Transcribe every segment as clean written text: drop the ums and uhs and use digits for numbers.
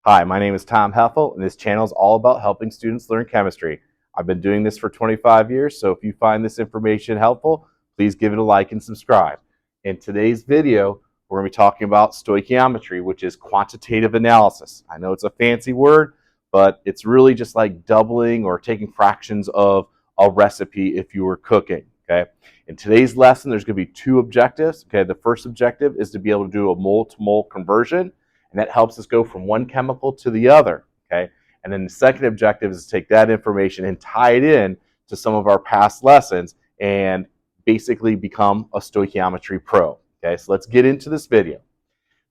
Hi, my name is Tom Heffel, and this channel is all about helping students learn chemistry. I've been doing this for 25 years, so if you find this information helpful, please give it a like and subscribe. In today's video, we're going to be talking about stoichiometry, which is quantitative analysis. I know it's a fancy word, but it's really just like doubling or taking fractions of a recipe if you were cooking. Okay. In today's lesson, there's going to be two objectives. Okay. The first objective is to be able to do a mole-to-mole conversion, and that helps us go from one chemical to the other. Okay. And then the second objective is to take that information and tie it in to some of our past lessons and basically become a stoichiometry pro. Okay, so let's get into this video.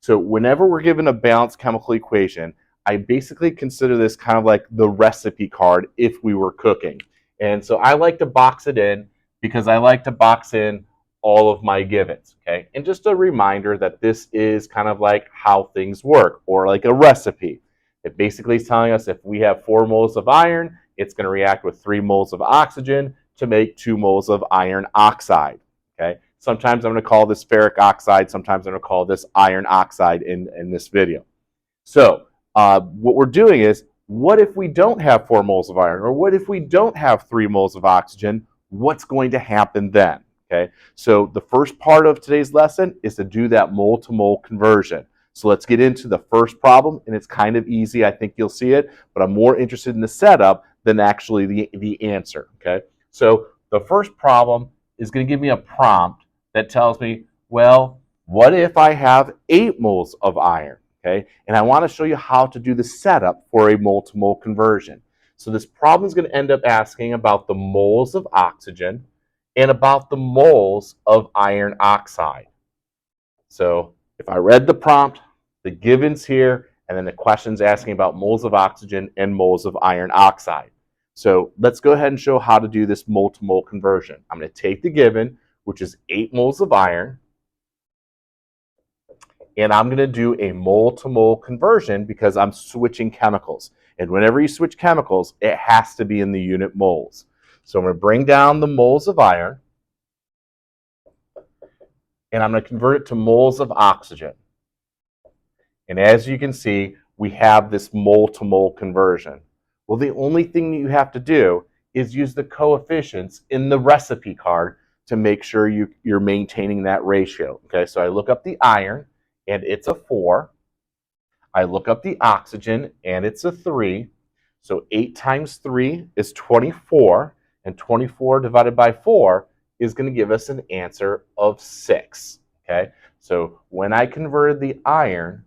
So whenever we're given a balanced chemical equation, I basically consider this kind of like the recipe card if we were cooking. And so I like to box it in because I like to box in all of my givens. Okay, and just a reminder that this is kind of like how things work, or like a recipe. It basically is telling us if we have 4 moles of iron, it's going to react with 3 moles of oxygen to make 2 moles of iron oxide. Okay, sometimes I'm going to call this ferric oxide, sometimes I'm going to call this iron oxide in this video. So what we're doing is, what if we don't have 4 moles of iron, or what if we don't have 3 moles of oxygen? What's going to happen then? Okay, so the first part of today's lesson is to do that mole-to-mole conversion. So let's get into the first problem, and it's kind of easy. I think you'll see it, but I'm more interested in the setup than actually the answer. Okay, so the first problem is going to give me a prompt that tells me, well, what if I have 8 moles of iron? Okay, and I want to show you how to do the setup for a mole-to-mole conversion. So this problem is going to end up asking about the moles of oxygen and about the moles of iron oxide. So if I read the prompt, the givens here, and then the question's asking about moles of oxygen and moles of iron oxide. So let's go ahead and show how to do this mole-to-mole conversion. I'm going to take the given, which is 8 moles of iron, and I'm going to do a mole-to-mole conversion because I'm switching chemicals. And whenever you switch chemicals, it has to be in the unit moles. So I'm going to bring down the moles of iron, and I'm going to convert it to moles of oxygen. And as you can see, we have this mole-to-mole conversion. Well, the only thing you have to do is use the coefficients in the recipe card to make sure you're maintaining that ratio. Okay, so I look up the iron, and it's a 4. I look up the oxygen, and it's a 3. So 8 times 3 is 24, and 24 divided by 4 is going to give us an answer of 6. Okay, so when I converted the iron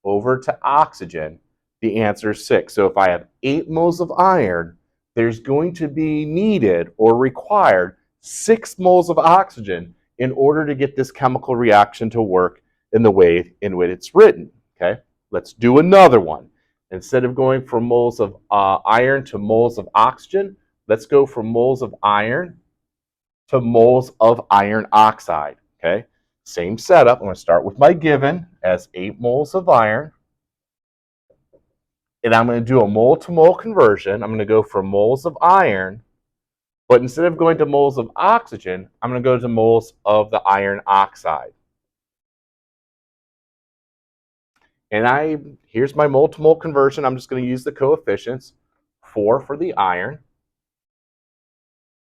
over to oxygen, the answer is 6. So if I have 8 moles of iron, there's going to be needed or required 6 moles of oxygen in order to get this chemical reaction to work in the way in which it's written. Okay, let's do another one. Instead of going from moles of iron to moles of oxygen, let's go from moles of iron to moles of iron oxide. Okay, same setup. I'm going to start with my given as 8 moles of iron, and I'm going to do a mole-to-mole conversion. I'm going to go from moles of iron, but instead of going to moles of oxygen, I'm going to go to moles of the iron oxide. And here's my mole-to-mole conversion. I'm just going to use the coefficients, 4 for the iron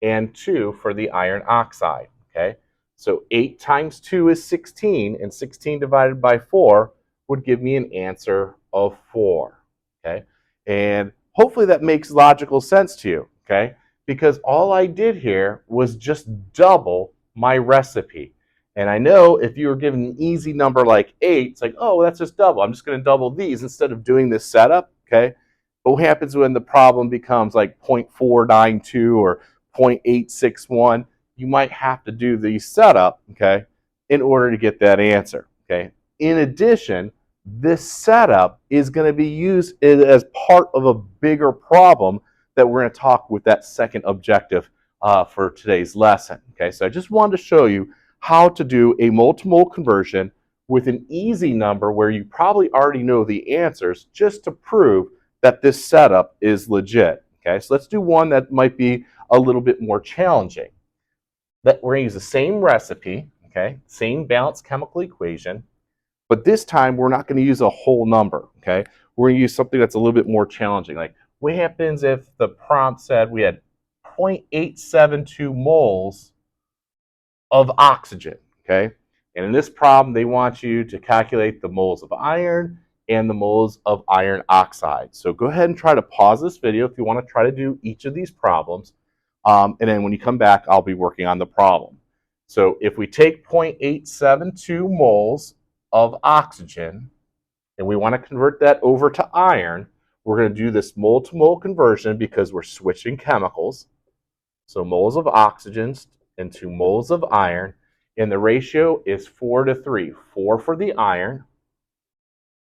and 2 for the iron oxide. Okay, so 8 times 2 is 16, and 16 divided by 4 would give me an answer of 4. Okay, and hopefully that makes logical sense to you. Okay, because all I did here was just double my recipe. And I know if you were given an easy number like 8, it's like, oh, well, that's just double. I'm just going to double these instead of doing this setup. Okay, but what happens when the problem becomes like 0.492 or 0.861? You might have to do the setup, okay, in order to get that answer. Okay. In addition, this setup is going to be used as part of a bigger problem that we're going to talk with that second objective for today's lesson. Okay, so I just wanted to show you how to do a mole-to-mole conversion with an easy number where you probably already know the answers, just to prove that this setup is legit. Okay, so let's do one that might be a little bit more challenging. That we're going to use the same recipe, okay, same balanced chemical equation, But this time, we're not going to use a whole number, okay? We're going to use something that's a little bit more challenging. Like, what happens if the prompt said we had 0.872 moles of oxygen, okay? And in this problem, they want you to calculate the moles of iron and the moles of iron oxide. So go ahead and try to pause this video if you want to try to do each of these problems. And then when you come back, I'll be working on the problem. So if we take 0.872 moles of oxygen and we want to convert that over to iron, we're going to do this mole to mole conversion because we're switching chemicals. So moles of oxygen into moles of iron, and the ratio is 4 to 3. 4 for the iron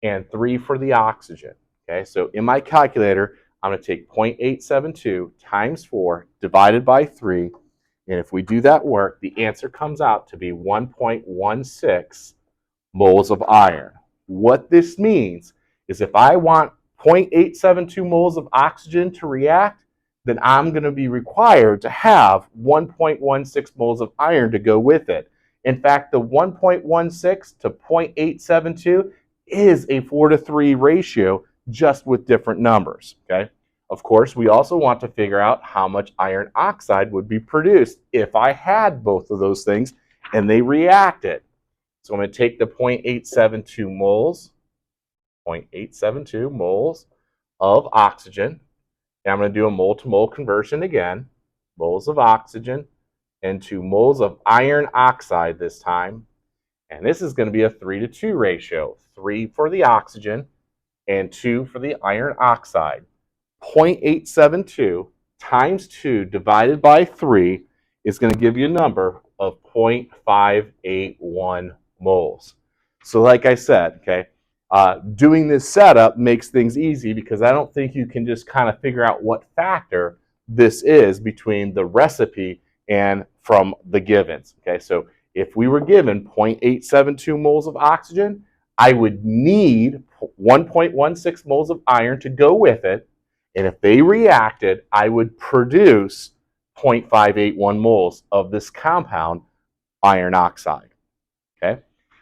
and 3 for the oxygen. Okay, so in my calculator, I'm going to take 0.872 times 4 divided by 3, and if we do that work, the answer comes out to be 1.16 moles of iron. What this means is if I want 0.872 moles of oxygen to react, then I'm going to be required to have 1.16 moles of iron to go with it. In fact, the 1.16 to 0.872 is a 4 to 3 ratio, just with different numbers. Okay. Of course, we also want to figure out how much iron oxide would be produced if I had both of those things and they reacted. So I'm going to take the 0.872 moles of oxygen, and I'm going to do a mole to mole conversion again, moles of oxygen into moles of iron oxide this time. And this is going to be a 3 to 2 ratio, 3 for the oxygen and 2 for the iron oxide. 0.872 times 2 divided by 3 is going to give you a number of 0.581 moles. So like I said, okay, doing this setup makes things easy because I don't think you can just kind of figure out what factor this is between the recipe and from the givens. Okay, so if we were given 0.872 moles of oxygen, I would need 1.16 moles of iron to go with it. And if they reacted, I would produce 0.581 moles of this compound, iron oxide. Okay,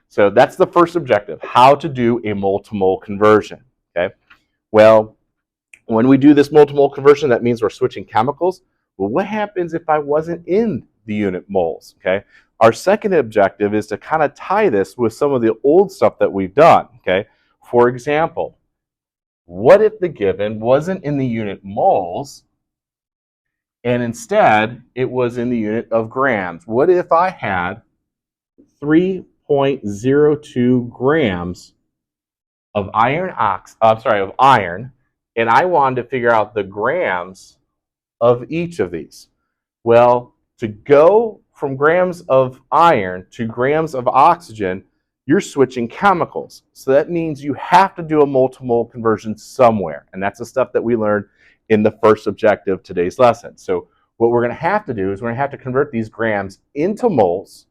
so that's the first objective, how to do a mole-to-mole conversion. Okay, well, when we do this mole-to-mole conversion, that means we're switching chemicals. Well, what happens if I wasn't in the unit moles? Okay, our second objective is to kind of tie this with some of the old stuff that we've done. Okay, for example, what if the given wasn't in the unit moles and instead it was in the unit of grams? What if I had 3.02 grams of iron, and I wanted to figure out the grams of each of these? Well, to go from grams of iron to grams of oxygen, you're switching chemicals. So that means you have to do a mole-to-mole conversion somewhere. And that's the stuff that we learned in the first objective of today's lesson. So what we're going to have to do is we're going to have to convert these grams into moles,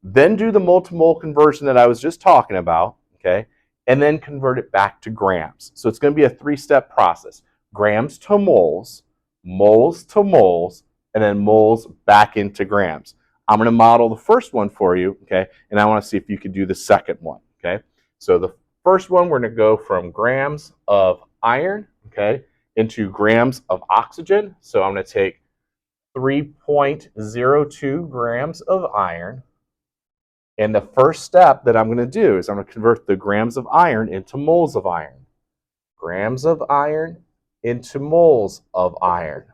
then do the mole-to-mole conversion that I was just talking about, okay, and then convert it back to grams. So it's going to be a 3-step process. Grams to moles to moles, and then moles back into grams. I'm going to model the first one for you, okay, and I want to see if you can do the second one, okay. So the first one, we're going to go from grams of iron, okay, into grams of oxygen. So I'm going to take 3.02 grams of iron, and the first step that I'm going to do is I'm going to convert the grams of iron into moles of iron. Grams of iron into moles of iron.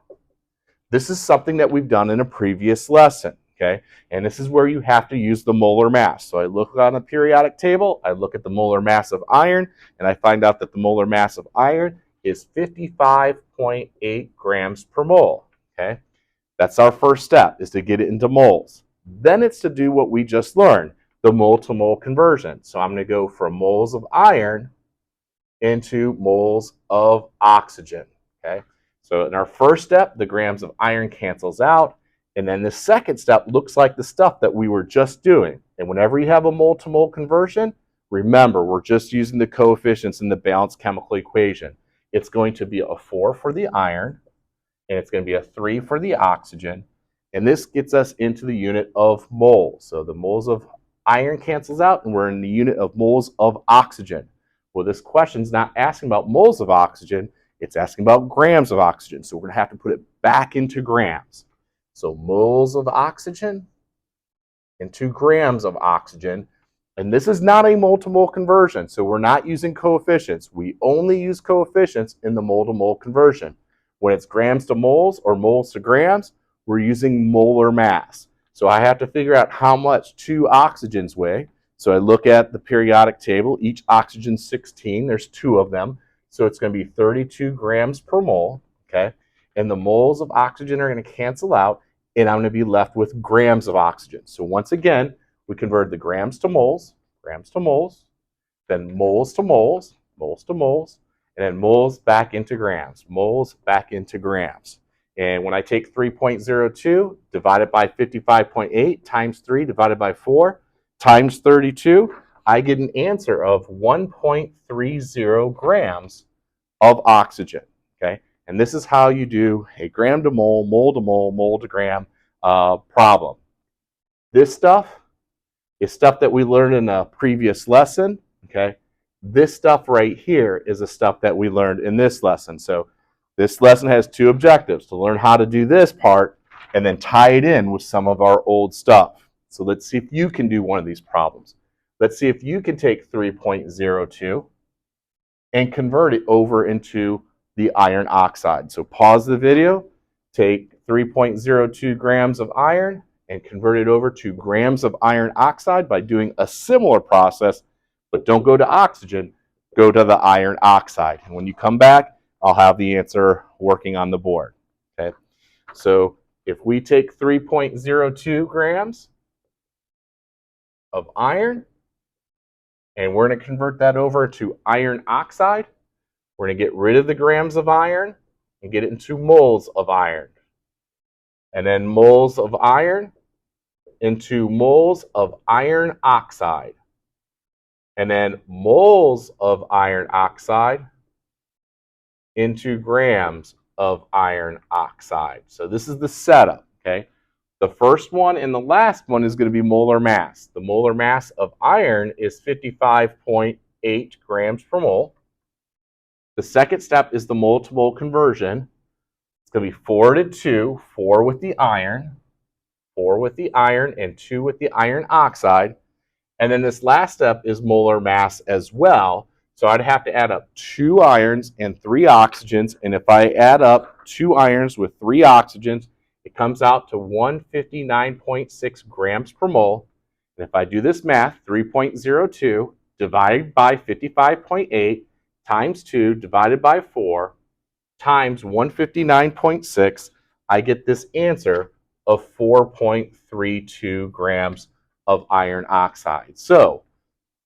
This is something that we've done in a previous lesson, okay? And this is where you have to use the molar mass. So I look on a periodic table, I look at the molar mass of iron, and I find out that the molar mass of iron is 55.8 grams per mole, okay? That's our first step, is to get it into moles. Then it's to do what we just learned, the mole-to-mole conversion. So I'm going to go from moles of iron into moles of oxygen, okay? So in our first step, the grams of iron cancels out, and then the second step looks like the stuff that we were just doing. And whenever you have a mole-to-mole conversion, remember, we're just using the coefficients in the balanced chemical equation. It's going to be a 4 for the iron, and it's going to be a 3 for the oxygen, and this gets us into the unit of moles. So the moles of iron cancels out, and we're in the unit of moles of oxygen. Well, this question's not asking about moles of oxygen, it's asking about grams of oxygen. So we're going to have to put it back into grams. So moles of oxygen into grams of oxygen. And this is not a mole-to-mole conversion, so we're not using coefficients. We only use coefficients in the mole-to-mole conversion. When it's grams to moles or moles to grams, we're using molar mass. So I have to figure out how much 2 oxygens weigh. So I look at the periodic table. Each oxygen's 16. There's 2 of them. So it's going to be 32 grams per mole. Okay? And the moles of oxygen are going to cancel out, and I'm going to be left with grams of oxygen. So once again, we convert the grams to moles, then moles to moles, and then moles back into grams, And when I take 3.02 divided by 55.8 times 3 divided by 4 times 32, I get an answer of 1.30 grams of oxygen. Okay, and this is how you do a gram to mole, mole to gram problem. This stuff is stuff that we learned in a previous lesson. Okay, this stuff right here is the stuff that we learned in this lesson. So this lesson has 2 objectives: to learn how to do this part and then tie it in with some of our old stuff. So let's see if you can do one of these problems. Let's see if you can take 3.02 and convert it over into the iron oxide. So pause the video, take 3.02 grams of iron and convert it over to grams of iron oxide by doing a similar process, but don't go to oxygen, go to the iron oxide. And when you come back, I'll have the answer working on the board. Okay, so if we take 3.02 grams of iron and we're going to convert that over to iron oxide, we're going to get rid of the grams of iron and get it into moles of iron. And then moles of iron into moles of iron oxide. And then moles of iron oxide into grams of iron oxide. So this is the setup, okay? The first one and the last one is going to be molar mass. The molar mass of iron is 55.8 grams per mole. The second step is the mole-to-mole conversion. It's going to be 4 to 2, 4 with the iron, and 2 with the iron oxide. And then this last step is molar mass as well. So I'd have to add up 2 irons and 3 oxygens. And if I add up 2 irons with 3 oxygens, it comes out to 159.6 grams per mole. And if I do this math, 3.02 divided by 55.8 times 2 divided by 4 times 159.6, I get this answer of 4.32 grams of iron oxide. So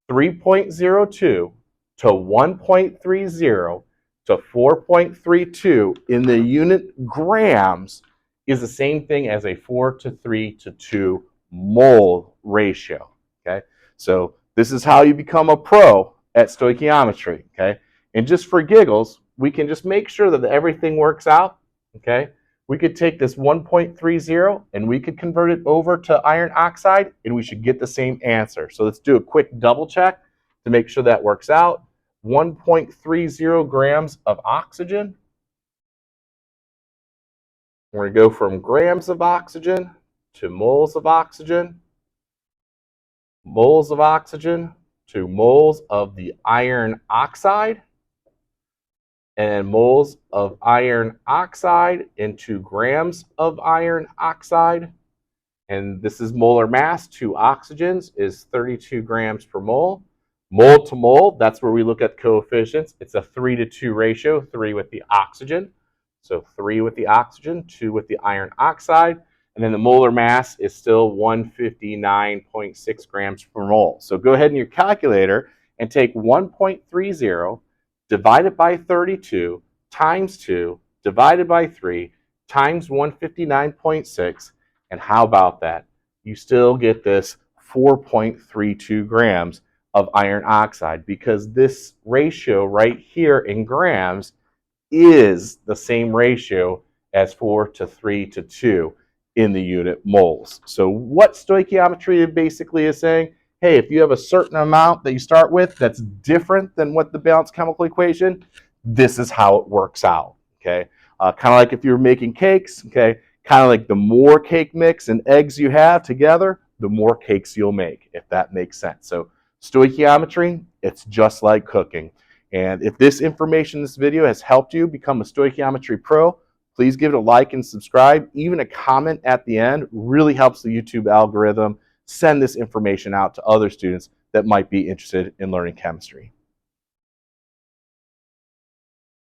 3.02 to 1.30 to 4.32 in the unit grams is the same thing as a 4 to 3 to 2 mole ratio. Okay, so this is how you become a pro at stoichiometry. Okay, and just for giggles, we can just make sure that everything works out. Okay, we could take this 1.30 and we could convert it over to iron oxide and we should get the same answer. So let's do a quick double check to make sure that works out. 1.30 grams of oxygen. We're going to go from grams of oxygen to moles of oxygen to moles of the iron oxide, and moles of iron oxide into grams of iron oxide. And this is molar mass. 2 oxygens is 32 grams per mole. Mole to mole, that's where we look at coefficients. It's a 3 to 2 ratio, 3 with the oxygen. So 3 with the oxygen, 2 with the iron oxide. And then the molar mass is still 159.6 grams per mole. So go ahead in your calculator and take 1.30 divided by 32 times 2 divided by 3 times 159.6. And how about that? You still get this 4.32 grams of iron oxide, because this ratio right here in grams is the same ratio as 4 to 3 to 2 in the unit moles. So what stoichiometry basically is saying, hey, if you have a certain amount that you start with that's different than what the balanced chemical equation, this is how it works out, okay? Kind of like if you're making cakes, okay? Kind of like the more cake mix and eggs you have together, the more cakes you'll make, if that makes sense. So stoichiometry, it's just like cooking. And if this information in this video has helped you become a stoichiometry pro, please give it a like and subscribe. Even a comment at the end really helps the YouTube algorithm send this information out to other students that might be interested in learning chemistry.